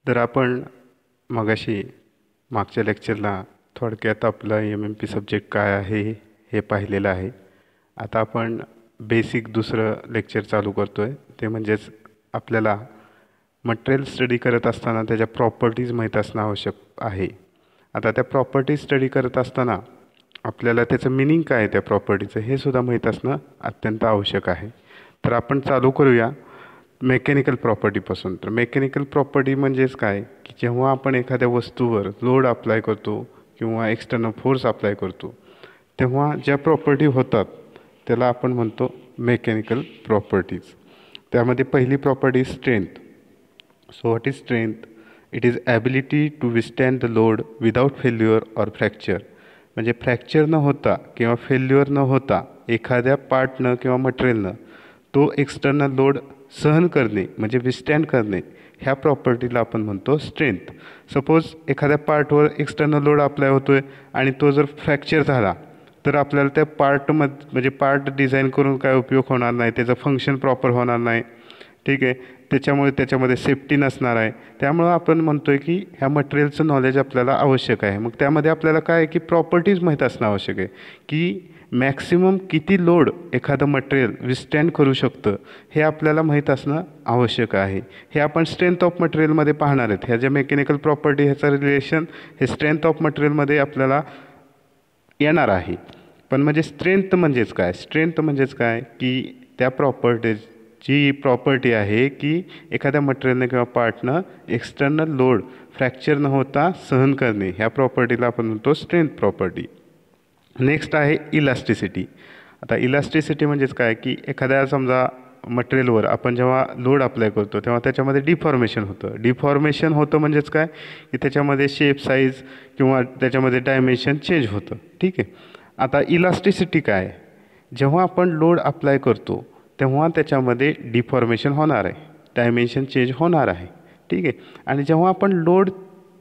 तर आपण मगाशी मागच्या लेक्चरला थोडक्यात आपला एम-एम-पी सब्जेक्ट काय आहे हे पाहिलेलं आहे. आता आपण बेसिक दुसरं लेक्चर चालू करतो आहे, ते म्हणजेच आपल्याला मटेरियल स्टडी करत असताना त्याच्या प्रॉपर्टीज माहीत असणं आवश्यक आहे. आता त्या प्रॉपर्टीज स्टडी करत असताना आपल्याला त्याचं मिनिंग काय आहे त्या प्रॉपर्टीचं हे सुद्धा माहीत असणं अत्यंत आवश्यक आहे. तर आपण चालू करूया मेकॅनिकल प्रॉपर्टीपासून. तर मेकॅनिकल प्रॉपर्टी म्हणजेच काय की जेव्हा आपण एखाद्या वस्तूवर लोड अप्लाय करतो किंवा एक्सटर्नल फोर्स अप्लाय करतो तेव्हा ज्या प्रॉपर्टी होतात त्याला आपण म्हणतो मेकॅनिकल प्रॉपर्टीज. त्यामध्ये पहिली property strength. So what is strength? It is ability to विस्टँड the load without failure or fracture. म्हणजे फ्रॅक्चर न होता किंवा फेल्युअर न होता एखाद्या पार्टनं किंवा मटेरियलनं तो एक्सटर्नल लोड सहन करणे म्हणजे विस्टँड करणे, ह्या प्रॉपर्टीला आपण म्हणतो स्ट्रेंथ. सपोज एखाद्या पार्टवर एक्सटर्नल लोड अप्लाय होतो आहे आणि तो जर फ्रॅक्चर झाला तर आपल्याला त्या म्हणजे पार्ट डिझाईन करून काय उपयोग होणार नाही, त्याचं फंक्शन प्रॉपर होणार नाही. ठीक आहे, त्याच्यामध्ये सेफ्टी नसणार आहे. त्यामुळं आपण म्हणतो आहे की ह्या मटेरियलचं नॉलेज आपल्याला आवश्यक आहे. मग त्यामध्ये आपल्याला काय आहे की प्रॉपर्टीज माहीत असणं आवश्यक आहे की मॅक्सिमम किती लोड एखादं मटेरियल विस्टँड करू शकतं हे आपल्याला माहीत असणं आवश्यक आहे. हे आपण स्ट्रेंथ ऑफ मटेरियलमध्ये पाहणार आहेत. ह्या ज्या मेकॅनिकल प्रॉपर्टी ह्याचं रिलेशन हे स्ट्रेंथ ऑफ मटेरियलमध्ये आपल्याला येणार आहे. पण म्हणजे स्ट्रेंथ म्हणजेच काय? स्ट्रेंथ म्हणजेच काय की त्या प्रॉपर्टीची प्रॉपर्टी आहे की एखाद्या मटेरियलने किंवा पार्टनं एक्सटर्नल लोड फ्रॅक्चर न होता सहन करणे, ह्या प्रॉपर्टीला आपण म्हणतो स्ट्रेंथ प्रॉपर्टी. नेक्स्ट आहे इलास्टिसिटी. आता इलास्टिसिटी म्हणजेच काय की एखाद्या समजा मटेरियलवर आपण जेव्हा लोड अप्लाय करतो तेव्हा त्याच्यामध्ये डिफॉर्मेशन होतं. डिफॉर्मेशन होतं म्हणजेच काय की त्याच्यामध्ये शेप साईज किंवा त्याच्यामध्ये डायमेन्शन चेंज होतं. ठीक आहे. आता इलास्टिसिटी काय? जेव्हा आपण लोड अप्लाय करतो तेव्हा त्याच्यामध्ये डिफॉर्मेशन होणार आहे, डायमेन्शन चेंज होणार आहे. ठीक आहे. आणि जेव्हा आपण लोड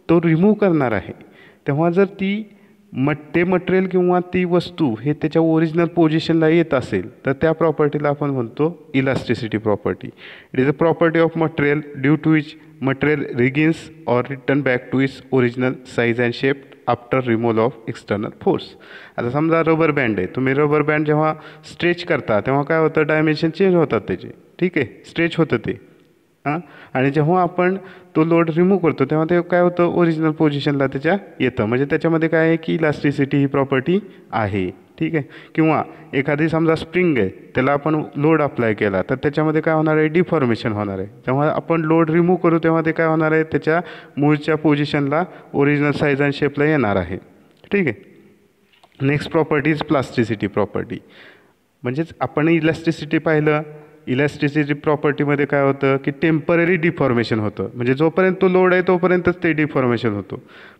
तो रिमूव्ह करणार आहे तेव्हा जर ते मटेरियल किंवा ती वस्तू हे त्याच्या ओरिजिनल पोझिशनला येत असेल तर त्या प्रॉपर्टीला आपण म्हणतो elasticity property. It is a property of material due to which material regains or return back to its original size and shape after removal of external force. आता समजा रबर बँड आहे, तुम्ही रबर बँड जेव्हा stretch करता तेव्हा काय होतं, dimension change होतात त्याचे. ठीक आहे, स्ट्रेच होतं ते. आणि जेव्हा आपण तो लोड रिमूव्ह करतो तेव्हा ते काय होतं, ओरिजिनल पोझिशनला त्याच्या येतं. म्हणजे त्याच्यामध्ये काय आहे की इलास्टिसिटी ही प्रॉपर्टी आहे. ठीक आहे. किंवा एखादी समजा स्प्रिंग आहे, त्याला आपण लोड अप्लाय केला तर त्याच्यामध्ये काय होणार आहे, डिफॉर्मेशन होणार आहे. तेव्हा आपण लोड रिमूव्ह करू तेव्हा ते काय होणार आहे, त्याच्या मूळच्या पोझिशनला ओरिजिनल साईज अँड शेपला येणार आहे. ठीक आहे. Next property is plasticity property. म्हणजेच आपण इलास्टिसिटी पाहिलं. इलास्टिसिटी प्रॉपर्टीमध्ये काय होतं की टेम्पररी डिफॉर्मेशन होतं, म्हणजे जोपर्यंत तो लोड आहे तोपर्यंतच ते डिफॉर्मेशन होतं.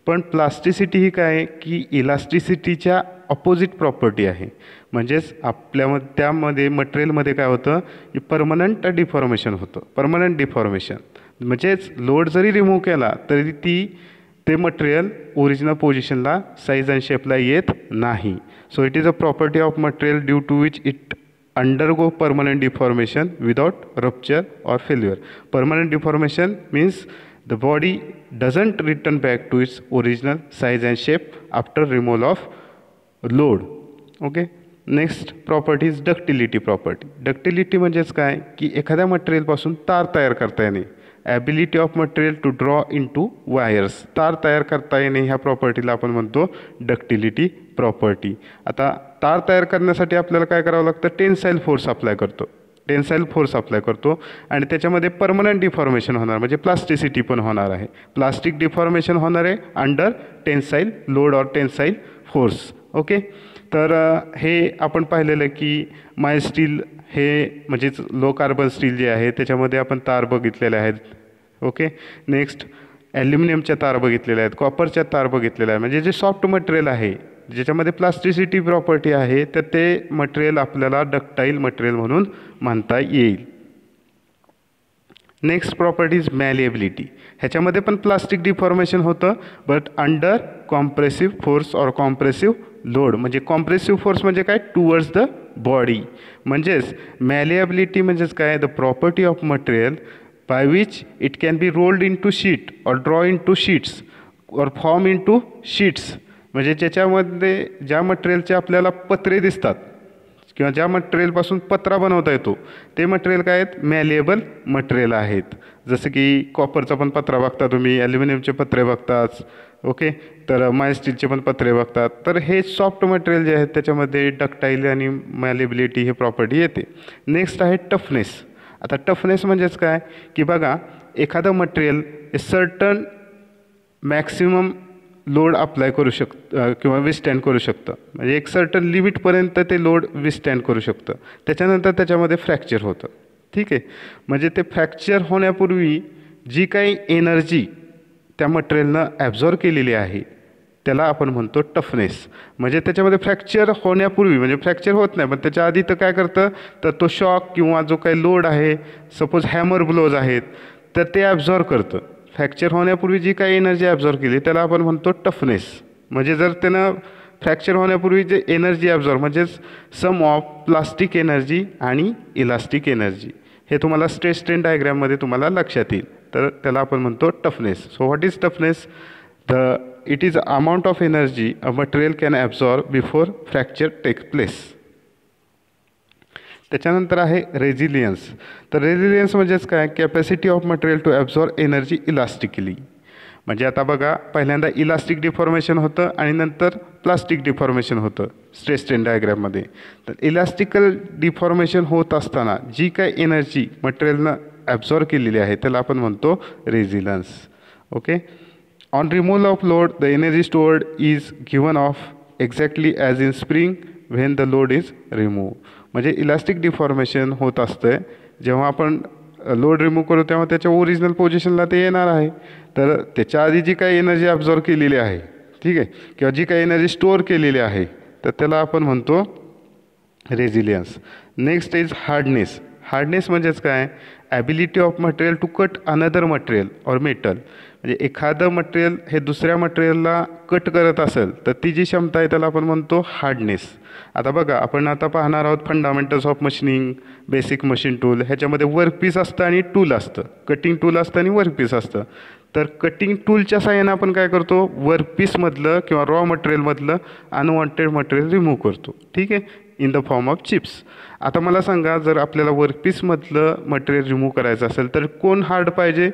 पण प्लास्टिसिटी ही काय आहे की इलास्टिसिटीच्या ऑपोजिट प्रॉपर्टी आहे. म्हणजेच त्यामध्ये मटेरियलमध्ये काय होतं की परमनंट डिफॉर्मेशन होतं. परमनंट डिफॉर्मेशन म्हणजेच लोड जरी रिमूव्ह केला तरी ते मटेरियल ओरिजिनल पोझिशनला साईज अँड शेपला येत नाही. So it is a property of material due to which it undergo permanent deformation without rupture or failure. Permanent deformation means the body doesn't return back to its original size and shape after removal of load. Okay. Next property is ductility property. Ductility म्हणजेच काय की एखाद्या मटेरियलपासून तार तयार करता येणे. Ability of material to draw into wires. तार तयार करता येणे ह्या प्रॉपर्टीला आपण म्हणतो डक्टिलिटी प्रॉपर्टी. आता तार तयार करण्यासाठी आपल्याला काय करावं लागतं, टेन्साईल फोर्स अप्लाय करतो आणि त्याच्यामध्ये परमनंट डिफॉर्मेशन होणार, म्हणजे प्लास्टिसिटी पण होणार आहे. प्लास्टिक डिफॉर्मेशन होणार आहे under tensile load or tensile force. Okay. तर हे आपण पाहिलेलं की माय स्टील हे म्हणजेच लो कार्बन स्टील जे आहे त्याच्यामध्ये आपण तार बघितलेल्या आहेत. ओके. नेक्स्ट ॲल्युमिनियमच्या तार बघितलेल्या आहेत, कॉपरच्या तार बघितलेल्या आहेत. म्हणजे जे सॉफ्ट मटेरियल आहे ज्याच्यामध्ये प्लास्टिसिटी प्रॉपर्टी आहे तर ते मटेरियल आपल्याला डक्टाईल मटेरियल म्हणून म्हणता येईल. Next property is malleability. ह्याच्यामध्ये पण प्लास्टिक डिफॉर्मेशन होतं but under compressive force or compressive load. म्हणजे कॉम्प्रेसिव्ह फोर्स म्हणजे काय, टुवर्ड्स द बॉडी. म्हणजेच मॅलिएबिलिटी म्हणजेच काय, the property of material by which it can be rolled into sheet or draw into sheets or form into sheets. म्हणजे ज्याच्यामध्ये ज्या मटेरियलचे आपल्याला पत्रे दिसतात किंवा ज्या मटेरियलपासून पत्रा बनवता येतो ते मटेरियल काय आहेत, मॅलिएबल मटेरियल आहेत. जसं की कॉपरचा पण पत्रा बघता तुम्ही, ॲल्युमिनियमचे पत्रे बघतात, ओके, तर माय स्टीलचे पण पत्रे बघतात. तर हे सॉफ्ट मटेरियल जे आहेत त्याच्यामध्ये डक्टाईल आणि मॅलिबिलिटी हे प्रॉपर्टी येते. नेक्स्ट आहे टफनेस. आता टफनेस म्हणजेच काय की बघा, एखादं material certain maximum load apply करू शकतं किंवा विस्टँड करू शकतं. म्हणजे एक सर्टन लिमिटपर्यंत ते लोड विस्टँड करू शकतं. त्याच्यानंतर त्याच्यामध्ये फ्रॅक्चर होतं. ठीक आहे, म्हणजे ते फ्रॅक्चर होण्यापूर्वी जी काही एनर्जी त्या मटेरियलनं ॲब्झॉर्व केलेली आहे त्याला आपण म्हणतो टफनेस. म्हणजे त्याच्यामध्ये फ्रॅक्चर होण्यापूर्वी, म्हणजे फ्रॅक्चर होत नाही पण त्याच्या आधी तर काय करतं, तर तो शॉक किंवा जो काही लोड आहे, सपोज हॅमर ब्लोज आहेत, तर ते ॲब्झॉर्व करतं. फ्रॅक्चर होण्यापूर्वी जी काही एनर्जी ॲब्झॉर्व केली त्याला आपण म्हणतो टफनेस. म्हणजे जर त्यानं फ्रॅक्चर होण्यापूर्वी जे एनर्जी ॲब्झॉर्व, म्हणजेच सम ऑफ प्लास्टिक एनर्जी आणि इलास्टिक एनर्जी, हे तुम्हाला स्ट्रेस स्ट्रेन डायग्राममध्ये तुम्हाला लक्षात येईल. तर त्याला आपण म्हणतो toughness. So what is toughness? It is amount of energy a material can absorb before fracture takes place. त्याच्यानंतर आहे रेझिलियन्स. तर रेझिलियन्स म्हणजेच काय, capacity of material to absorb energy elastically. म्हणजे आता बघा, पहिल्यांदा इलास्टिक डिफॉर्मेशन होतं आणि नंतर प्लास्टिक डिफॉर्मेशन होतं स्ट्रेस स्ट्रेन डायग्राममध्ये. तर इलास्टिकल डिफॉर्मेशन होत असताना जी काय एनर्जी मटेरियलनं ॲब्झॉर्व केलेली आहे त्याला आपण म्हणतो resilience. Okay. On removal of load the energy stored is given off exactly as in spring when the load is remove. म्हणजे इलास्टिक डिफॉर्मेशन होत असतं जेव्हा आपण लोड रिमूव्ह करू तेव्हा त्याच्या ओरिजिनल पोझिशनला ते येणार आहे. तर त्याच्या आधी जी काही एनर्जी ॲब्झॉर्व केलेली आहे, ठीक आहे, किंवा जी काही एनर्जी स्टोअर केलेली आहे तर त्याला आपण म्हणतो resilience. Next is hardness. Hardness म्हणजेच काय, ability of material to cut another material or metal. म्हणजे एखादं मटेरियल हे दुसऱ्या मटेरियलला कट करत असेल तर ती जी क्षमता आहे त्याला आपण म्हणतो हार्डनेस. आता बघा, आपण आता पाहणार आहोत fundamentals of machining, basic machine tool. ह्याच्यामध्ये वर्कपीस असतं आणि टूल असतं, कटिंग टूल असतं आणि वर्कपीस असतं. तर कटिंग टूलच्या साहाय्यानं आपण काय करतो, वर्कपीसमधलं किंवा रॉ मटेरियलमधलं अनवॉन्टेड मटेरियल रिमूव्ह करतो. ठीक आहे, in the form of chips. आता मला सांगा, जर आपल्याला वर्कपीसमधलं मटेरियल रिमूव्ह करायचं असेल तर कोण हार्ड पाहिजे,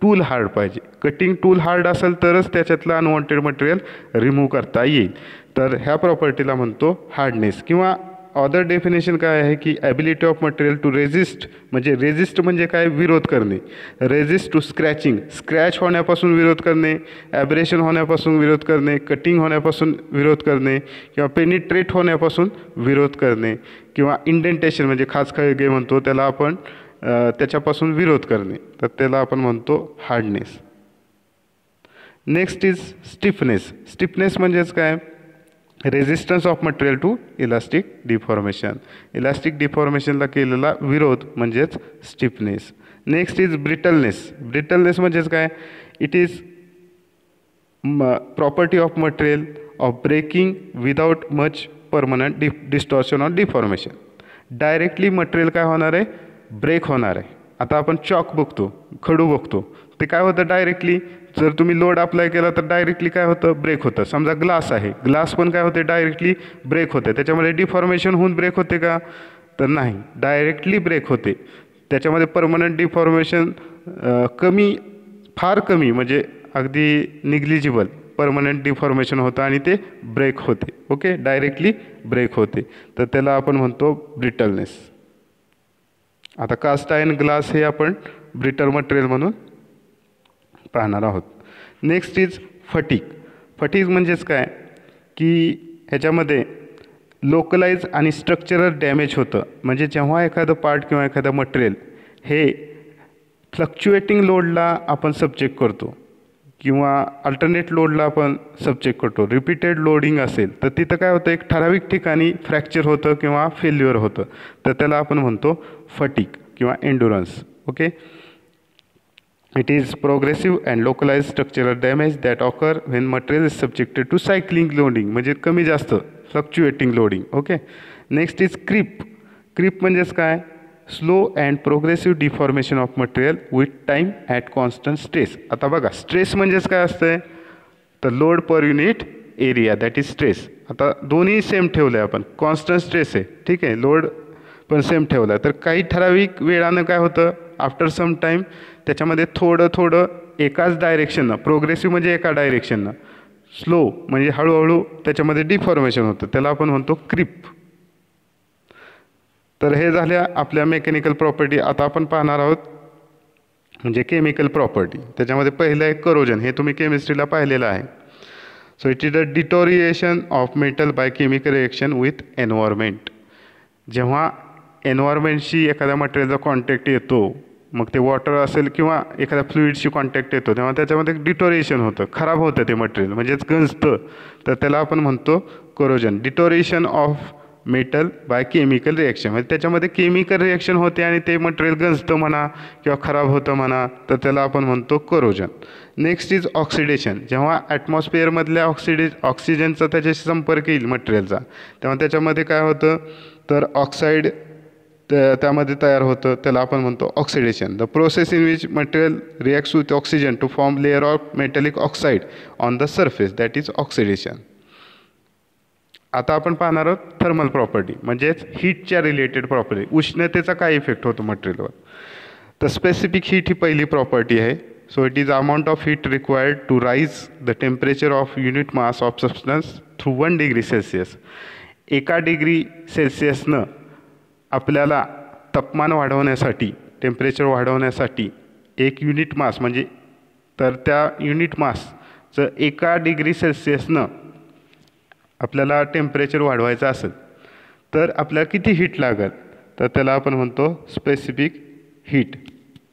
टूल हार्ड पाहिजे. कटिंग टूल हार्ड असेल तरच त्याच्यातलं अनवॉन्टेड मटेरियल रिमूव्ह करता येईल. तर ह्या प्रॉपर्टीला म्हणतो हार्डनेस. किंवा अदर डेफिनेशन काय आहे की ability of material to resist. म्हणजे रेझिस्ट म्हणजे काय, विरोध करणे. रेझिस्ट टू स्क्रॅचिंग, स्क्रॅच होण्यापासून विरोध करणे, ॲब्रेशन होण्यापासून विरोध करणे, कटिंग होण्यापासून विरोध करणे, किंवा पेनिट्रेट होण्यापासून विरोध करणे, किंवा इंडेंटेशन म्हणजे खाचखळगे म्हणतो त्याला आपण, त्याच्यापासून विरोध करणे. तर त्याला आपण म्हणतो hardness. Next is stiffness. Stiffness म्हणजेच काय, resistance of material to elastic deformation. Elastic डिफॉर्मेशनला केलेला विरोध म्हणजेच stiffness. Next is brittleness. Brittleness म्हणजेच काय, it is property of material of breaking without much permanent distortion or deformation. Directly material काय होणार आहे, ब्रेक होणार आहे. आता आपण चॉक बघतो, खडू बघतो, ते काय होतं डायरेक्टली, जर तुम्ही लोड अप्लाय केला तर डायरेक्टली काय होतं, ब्रेक होतं. समजा ग्लास आहे, ग्लास पण काय होते, डायरेक्टली ब्रेक होते. त्याच्यामध्ये डिफॉर्मेशन होऊन ब्रेक होते का, तर नाही, डायरेक्टली ब्रेक होते. त्याच्यामध्ये परमनंट डिफॉर्मेशन कमी, फार कमी, म्हणजे अगदी निग्लिजिबल परमनंट डिफॉर्मेशन होतं आणि ते ब्रेक होते. ओके, डायरेक्टली ब्रेक होते. तर त्याला आपण म्हणतो ब्रिटलनेस. आता कास्ट आयर्न ग्लास हे आपण ब्रिटल मटेरियल म्हणून पाहणार आहोत. Next is fatigue. फटीग म्हणजेच काय की ह्याच्यामध्ये लोकलाइज आणि स्ट्रक्चरल डॅमेज होतं. म्हणजे जेव्हा एखादं पार्ट किंवा एखादं मटेरियल हे फ्लक्च्युएटिंग लोडला आपण सब्जेक्ट करतो किंवा अल्टरनेट लोडला आपण सब्जेक्ट करतो, रिपीटेड लोडिंग असेल तर तिथं काय होतं, एक ठराविक ठिकाणी फ्रॅक्चर होतं किंवा फेल्युअर होतं. तर त्याला आपण म्हणतो फटीग किंवा endurance. Okay. It is progressive and localized structural damage that occur when material is subjected to cycling loading. म्हणजे कमी जास्त fluctuating loading. Okay. Next is creep. Creep म्हणजेच काय, slow and progressive deformation of material with time at constant stress. आता बघा stress म्हणजेच काय असतं, तर load per unit area that is stress. आता दोन्ही सेम ठेवलं आहे आपण, कॉन्स्टंट स्ट्रेस आहे, ठीक आहे, लोड पण सेम ठेवला आहे. तर काही ठराविक वेळानं काय होतं, आफ्टर सम टाईम त्याच्यामध्ये थोडं थोडं एकाच डायरेक्शननं, प्रोग्रेसिव्ह म्हणजे एका डायरेक्शननं, स्लो म्हणजे हळूहळू त्याच्यामध्ये डिफॉर्मेशन होतं, त्याला आपण म्हणतो क्रिप. तर हे झाल्या आपल्या मेकॅनिकल प्रॉपर्टी. आता आपण पाहणार आहोत म्हणजे केमिकल प्रॉपर्टी. त्याच्यामध्ये पहिलं आहे करोजन, हे तुम्ही केमिस्ट्रीला पाहिलेलं आहे. So it is the deterioration of metal by chemical reaction with environment. जेव्हा एन्व्हायरमेंटशी एखाद्या मटेरियलचा कॉन्टॅक्ट येतो, मग ते वॉटर असेल किंवा एखाद्या फ्लुईडशी कॉन्टॅक्ट येतो, तेव्हा त्याच्यामध्ये डिटोरिएशन होतं, खराब होतं ते मटेरियल, म्हणजेच गंजतं. तर त्याला आपण म्हणतो corrosion. Deterioration of metal by chemical reaction, म्हणजे त्याच्यामध्ये केमिकल रिॲक्शन होते आणि ते मटेरियल गंजतं म्हणा किंवा खराब होतं म्हणा, तर त्याला आपण म्हणतो करोजन. Next is oxidation. जेव्हा ॲटमॉस्फिअरमधल्या ऑक्सिजनचा त्याच्याशी संपर्क येईल मटेरियलचा, तेव्हा त्याच्यामध्ये काय होतं, तर ऑक्साईड त्यामध्ये तयार होतं, त्याला आपण म्हणतो oxidation. The process in which material reacts with oxygen two form layer of metallic oxide on the surface that is oxidation. आता आपण पाहणार आहोत थर्मल प्रॉपर्टी, म्हणजेच हीटच्या रिलेटेड प्रॉपर्टी, उष्णतेचा काय इफेक्ट होतो मटेरियलवर. तर स्पेसिफिक हीट ही पहिली प्रॉपर्टी आहे. So it is amount of heat required to raise the temperature of unit mass of substance through 1 degree Celsius. 1 degree सेल्सिअसनं आपल्याला तापमान वाढवण्यासाठी, टेम्परेचर वाढवण्यासाठी 1 युनिट मास म्हणजे, तर त्या युनिट मासचं 1 डिग्री सेल्सिअसनं आपल्याला टेम्परेचर वाढवायचं असेल तर आपल्याला किती हीट लागेल, तर त्याला आपण म्हणतो specific heat.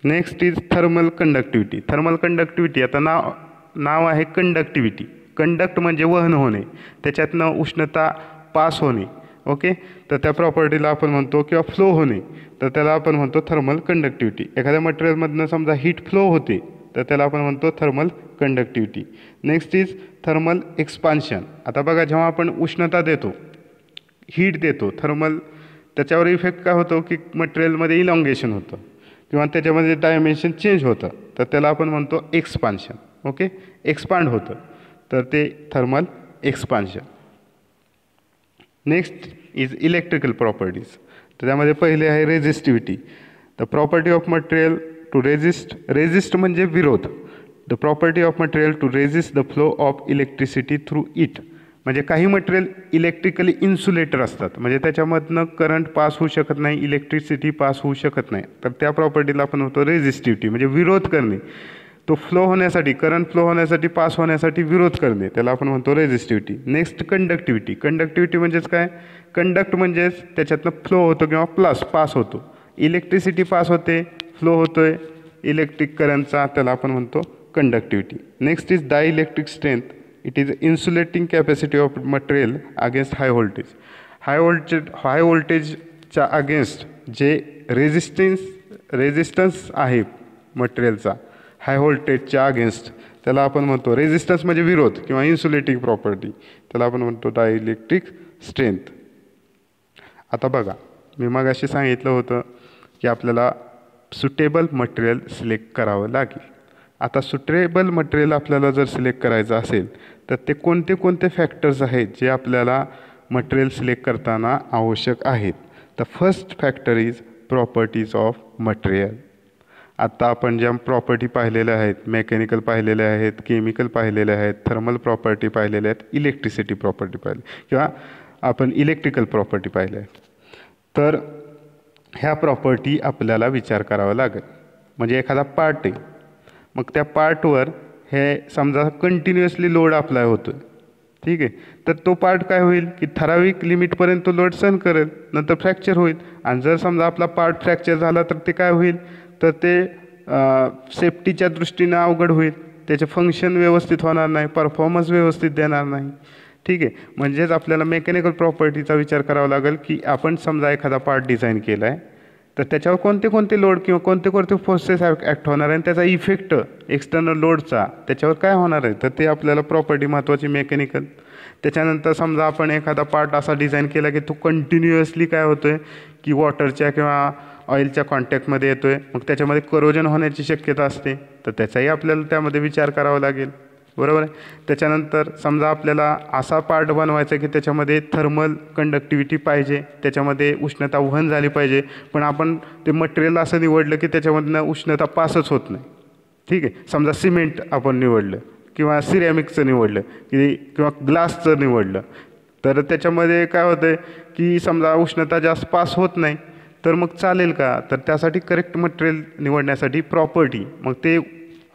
Next is thermal conductivity. Thermal conductivity, आता नाव आहे कंडक्टिव्हिटी. कंडक्ट म्हणजे वहन होणे, त्याच्यातनं उष्णता पास होणे, ओके. तर त्या प्रॉपर्टीला आपण म्हणतो, किंवा फ्लो होणे, तर त्याला आपण म्हणतो थर्मल कंडक्टिव्हिटी. एखाद्या मटेरियलमधनं समजा हीट फ्लो होते, तर त्याला आपण म्हणतो thermal conductivity. Next is thermal expansion. आता बघा, जेव्हा आपण उष्णता देतो, हीट देतो, थर्मल, त्याच्यावर इफेक्ट काय होतो की मटेरियलमध्ये इलॉंगेशन होतं किंवा त्याच्यामध्ये डायमेन्शन चेंज होतं, तर त्याला आपण म्हणतो एक्सपान्शन, ओके. एक्सपांड होतं, तर ते thermal expansion. Next is electrical properties. तर त्यामध्ये पहिले आहे resistivity. The property of material to resist म्हणजे विरोध. The property of material to resist the flow of electricity through it. म्हणजे काही मटेरियल इलेक्ट्रिकली इन्सुलेटर असतात, म्हणजे त्याच्यामधनं करंट पास होऊ शकत नाही, इलेक्ट्रिसिटी पास होऊ शकत नाही, तर त्या प्रॉपर्टीला आपण म्हणतो रेझिस्टिव्हिटी, म्हणजे विरोध करणे. तो फ्लो होण्यासाठी, करंट फ्लो होण्यासाठी, पास होण्यासाठी विरोध करणे, त्याला आपण म्हणतो रेझिस्टिव्हिटी. Next conductivity. कंडक्टिव्हिटी म्हणजेच काय, कंडक्ट म्हणजेच त्याच्यातनं फ्लो होतो किंवा पास होतो, इलेक्ट्रिसिटी पास होते, फ्लो होतोय इलेक्ट्रिक करंटचा, त्याला आपण म्हणतो conductivity. Next is dielectric strength. It is insulating capacity of material against high voltage. High व्होल्टेजच्या अगेन्स्ट जे रेझिस्टन्स आहे मटेरियलचा, हाय व्होल्टेजच्या अगेन्स्ट, त्याला आपण म्हणतो रेझिस्टन्स म्हणजे विरोध किंवा इन्सुलेटिंग प्रॉपर्टी, त्याला आपण म्हणतो डायइलेक्ट्रिक स्ट्रेंथ. आता बघा, मी मगाशी सांगितलं होतं की आपल्याला सुटेबल मटेरियल सिलेक्ट करावं लागेल. आता सुटेबल मटेरियल आपल्याला जर सिलेक्ट करायचं असेल तर ते कोणते कोणते फॅक्टर्स आहेत जे आपल्याला मटेरियल सिलेक्ट करताना आवश्यक आहेत. तर first factor is properties of material. आता आपण ज्या प्रॉपर्टी पाहिलेल्या आहेत, मेकॅनिकल पाहिलेल्या आहेत, केमिकल पाहिलेल्या आहेत, थर्मल प्रॉपर्टी पाहिलेल्या आहेत, इलेक्ट्रिसिटी प्रॉपर्टी पाहिली किंवा आपण इलेक्ट्रिकल प्रॉपर्टी पाहिल्या आहेत. तर ह्या प्रॉपर्टी आपल्याला विचार करावा लागेल. म्हणजे एखादा पार्ट आहे, मग त्या पार्टवर हे समजा कंटिन्युअसली लोड अप्लाय होतो, ठीक आहे, तर तो पार्ट काय होईल की ठराविक लिमिटपर्यंत तो लोड सहन करेल, नंतर फ्रॅक्चर होईल. आणि जर समजा आपला पार्ट फ्रॅक्चर झाला तर ते काय होईल, तर ते सेफ्टीच्या दृष्टीनं अवघड होईल, त्याचे फंक्शन व्यवस्थित होणार नाही, परफॉर्मन्स व्यवस्थित देणार नाही, ठीक आहे. म्हणजेच आपल्याला मेकॅनिकल प्रॉपर्टीचा विचार करावा लागेल की आपण समजा एखादा पार्ट डिझाईन केला आहे, तर त्याच्यावर कोणते कोणते लोड किंवा कोणते कोणते फोर्सेस ॲक्ट होणार आहे आणि त्याचा इफेक्ट एक्सटर्नल लोडचा त्याच्यावर काय होणार आहे, तर ते आपल्याला प्रॉपर्टी महत्त्वाची मेकॅनिकल. त्याच्यानंतर समजा आपण एखादा पार्ट असा डिझाईन केला की तो कंटिन्युअसली काय होतो आहे की वॉटरच्या किंवा ऑइलच्या कॉन्टॅक्टमध्ये येतो आहे, मग त्याच्यामध्ये करोजन होण्याची शक्यता असते, तर त्याचाही आपल्याला त्यामध्ये विचार करावा लागेल, बरोबर आहे. त्याच्यानंतर समजा आपल्याला असा पार्ट बनवायचा आहे की त्याच्यामध्ये थर्मल कंडक्टिव्हिटी पाहिजे, त्याच्यामध्ये उष्णता वहन झाली पाहिजे, पण आपण ते मटेरियल असं निवडलं की त्याच्यामधनं उष्णता पासच होत नाही. ठीक आहे, समजा सिमेंट आपण निवडलं किंवा सिरॅमिकचं निवडलं किंवा ग्लासचं निवडलं, तर त्याच्यामध्ये काय होतं आहे की समजा उष्णता जास्त पास होत नाही, तर मग चालेल का? तर त्यासाठी करेक्ट मटेरियल निवडण्यासाठी प्रॉपर्टी, मग ते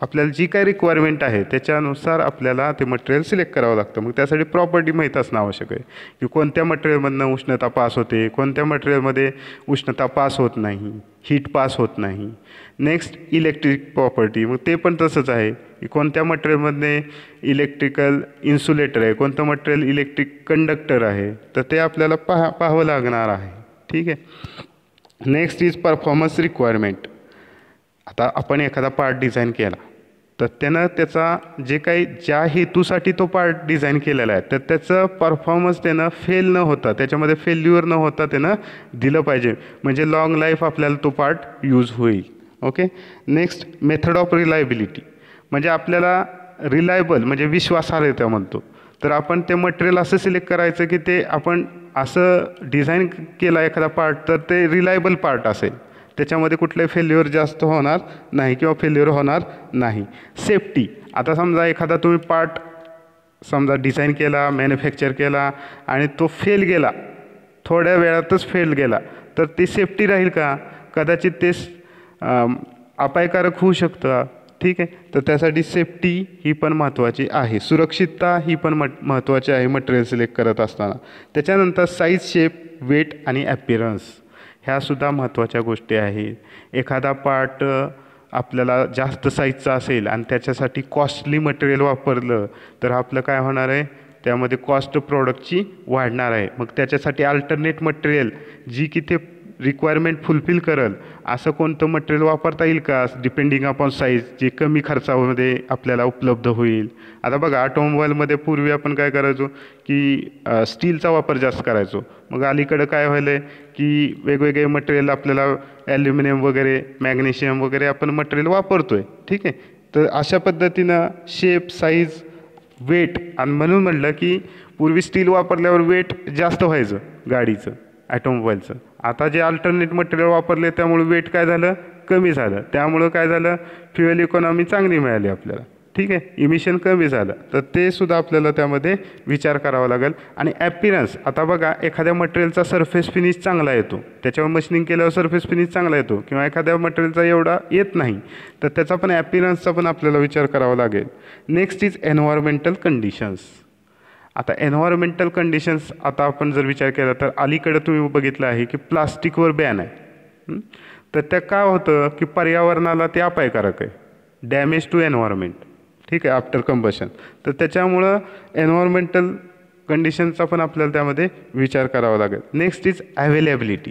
आपल्याला जी काही रिक्वायरमेंट आहे त्याच्यानुसार आपल्याला ते मटेरियल सिलेक्ट करावं लागतं. मग त्यासाठी प्रॉपर्टी माहीत असणं आवश्यक आहे की कोणत्या मटेरियलमधनं उष्णता पास होते, कोणत्या मटेरियलमध्ये उष्णता पास होत नाही, हीट पास होत नाही. नेक्स्ट इलेक्ट्रिक प्रॉपर्टी, मग ते पण तसंच आहे की कोणत्या मटेरियलमध्ये इलेक्ट्रिकल इन्सुलेटर आहे, कोणतं मटेरियल इलेक्ट्रिक कंडक्टर आहे, तर ते आपल्याला पाहावं लागणार आहे. ठीक आहे. Next is performance requirement. आता आपण एखादा पार्ट डिझाईन केला, तर त्यानं त्याचा जे काही ज्या हेतूसाठी तो पार्ट डिझाईन केलेला आहे तर त्याचं परफॉर्मन्स त्यानं फेल न होता, त्याच्यामध्ये फेल्युअर न होता त्यानं दिलं पाहिजे, म्हणजे लाँग लाईफ आपल्याला तो पार्ट यूज होईल. Okay. Next method of reliability, म्हणजे आपल्याला रिलायबल म्हणजे विश्वासार्हता म्हणतो, तर आपण ते मटेरियल असं सिलेक्ट करायचं की ते आपण असं डिझाईन केला एखादा पार्ट तर ते रिलायबल पार्ट असेल, त्याच्यामध्ये कुठले फेल्युअर जास्त होणार नाही किंवा फेल्युअर होणार नाही. सेफ्टी, आता समजा एखादा तुम्ही पार्ट समजा डिझाईन केला, मॅन्युफॅक्चर केला आणि तो फेल गेला, थोड्या वेळातच फेल गेला, तर ती सेफ्टी राहील का? कदाचित ते अपायकारक होऊ शकतं. ठीक आहे, तर त्यासाठी सेफ्टी ही पण महत्त्वाची आहे, सुरक्षितता ही पण महत्त्वाची आहे मटेरियल सिलेक्ट करत असताना. त्याच्यानंतर साईज, शेप, वेट आणि ॲपिरन्स ह्यासुद्धा महत्त्वाच्या गोष्टी आहेत. एखादा पार्ट आपल्याला जास्त साईजचा असेल आणि त्याच्यासाठी कॉस्टली मटेरियल वापरलं तर आपलं काय होणार आहे, त्यामध्ये कॉस्ट प्रोडक्टची वाढणार आहे. मग त्याच्यासाठी अल्टरनेट मटेरियल जी की ते रिक्वायरमेंट फुलफिल करेल असं कोणतं मटेरियल वापरता येईल का, डिपेंडिंग अपॉन साईज, जे कमी खर्चामध्ये आपल्याला उपलब्ध होईल. आता बघा, ऑटोमोबाईलमध्ये पूर्वी आपण काय करायचो की स्टीलचा वापर जास्त करायचो, मग अलीकडं काय व्हायलं आहे की वेगवेगळे मटेरियल आपल्याला ॲल्युमिनियम वगैरे, मॅग्नेशियम वगैरे आपण मटेरियल वापरतो आहे. ठीक आहे, तर अशा पद्धतीनं शेप, साईज, वेट, आणि म्हणून म्हटलं की पूर्वी स्टील वापरल्यावर वेट जास्त व्हायचं गाडीचं, ॲटोमोबाईलचं. आता जे अल्टरनेट मटेरियल वापरले त्यामुळे वेट काय झालं, कमी झालं, त्यामुळं काय झालं, फ्युएल इकॉनॉमी चांगली मिळाली आपल्याला. ठीक आहे, इमिशन कमी झालं, तर ते सुद्धा आपल्याला त्यामध्ये विचार करावा लागेल. आणि ॲपिरन्स, आता बघा एखाद्या मटेरियलचा सरफेस फिनिश चांगला येतो, त्याच्यावर मशिनिंग केल्यावर सरफेस फिनिश चांगला येतो, किंवा एखाद्या मटेरियलचा एवढा येत नाही, तर त्याचा पण ॲपिरन्सचा पण आपल्याला विचार करावा लागेल. Next is environmental conditions. आता एन्व्हायरमेंटल कंडिशन्स, आता आपण जर विचार केला तर अलीकडं तुम्ही बघितलं आहे की प्लास्टिकवर बॅन आहे. तर त्या काय होतं की पर्यावरणाला ते अपायकारक आहे, डॅमेज टू एन्व्हायरमेंट. ठीक आहे, आफ्टर कंबशन. तर त्याच्यामुळं एन्व्हायरमेंटल कंडिशनचा पण आपल्याला त्यामध्ये विचार करावा लागेल. नेक्स्ट इज अवेलेबिलिटी,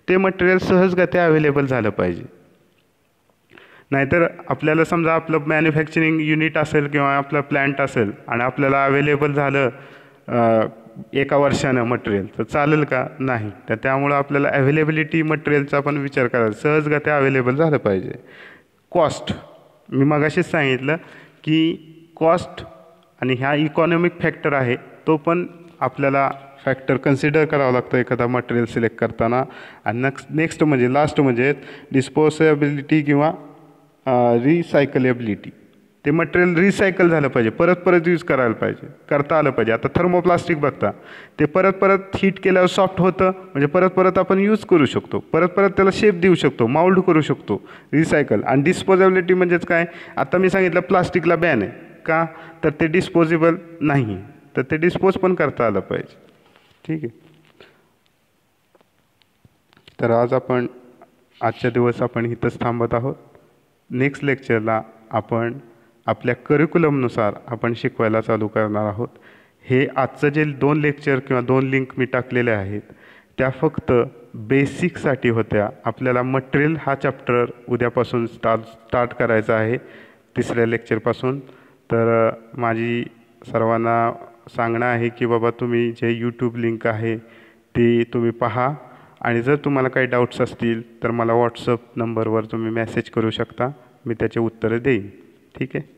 ते मटेरियल सहजगत्या अवेलेबल झालं पाहिजे. नाहीतर आपल्याला समजा आपलं मॅन्युफॅक्चरिंग युनिट असेल किंवा आपलं प्लॅन्ट असेल आणि आपल्याला अवेलेबल झालं एका वर्षानं मटेरियल, तर चालेल का? नाही. तर त्यामुळं आपल्याला अवेलेबिलिटी मटेरियलचा पण विचार करायला, सहजगत्या अवेलेबल झालं पाहिजे. कॉस्ट, मी मगाशीच सांगितलं की कॉस्ट आणि ह्या इकॉनॉमिक फॅक्टर आहे, तो पण आपल्याला फॅक्टर कन्सिडर करावं लागतं एखादा मटेरियल सिलेक्ट करताना. आणि नेक्स्ट म्हणजे लास्ट म्हणजे डिस्पोजेबिलिटी किंवा रिसायकलेबिलिटी. ते मटेरियल रिसायकल झालं पाहिजे, परत परत यूज करायला पाहिजे, करता आलं पाहिजे. आता थर्मोप्लास्टिक बघता, ते परत परत हीट केल्यावर सॉफ्ट होतं, म्हणजे परत परत आपण यूज करू शकतो, परत परत त्याला शेप देऊ शकतो, माउल्ड करू शकतो, रिसायकल. आणि डिस्पोजेबिलिटी म्हणजेच काय, आता मी सांगितलं प्लास्टिकला बॅन आहे का, तर ते डिस्पोजेबल नाही, तर ते डिस्पोज पण करता आलं पाहिजे. ठीक आहे, तर आजच्या दिवस आपण इथंच थांबत आहोत. नेक्स्ट लेक्चरला आपण आपल्या करिक्युलमनुसार आपण शिकवायला चालू करणार आहोत. हे आजचं जे 2 लेक्चर किंवा 2 लिंक मी टाकलेल्या आहेत त्या फक्त बेसिकसाठी होत्या. आपल्याला मटेरियल हा चॅप्टर उद्यापासून स्टार्ट करायचा आहे, 3ऱ्या लेक्चरपासून. तर माझी सर्वांना सांगणं आहे की बाबा तुम्ही जे यूट्यूब लिंक आहे ती तुम्ही पहा आणि जर तुम्हाला काही डाऊट्स असतील तर मला व्हॉट्सअप नंबरवर तुम्ही मेसेज करू शकता, मी त्याचे उत्तरं देईन. ठीक आहे.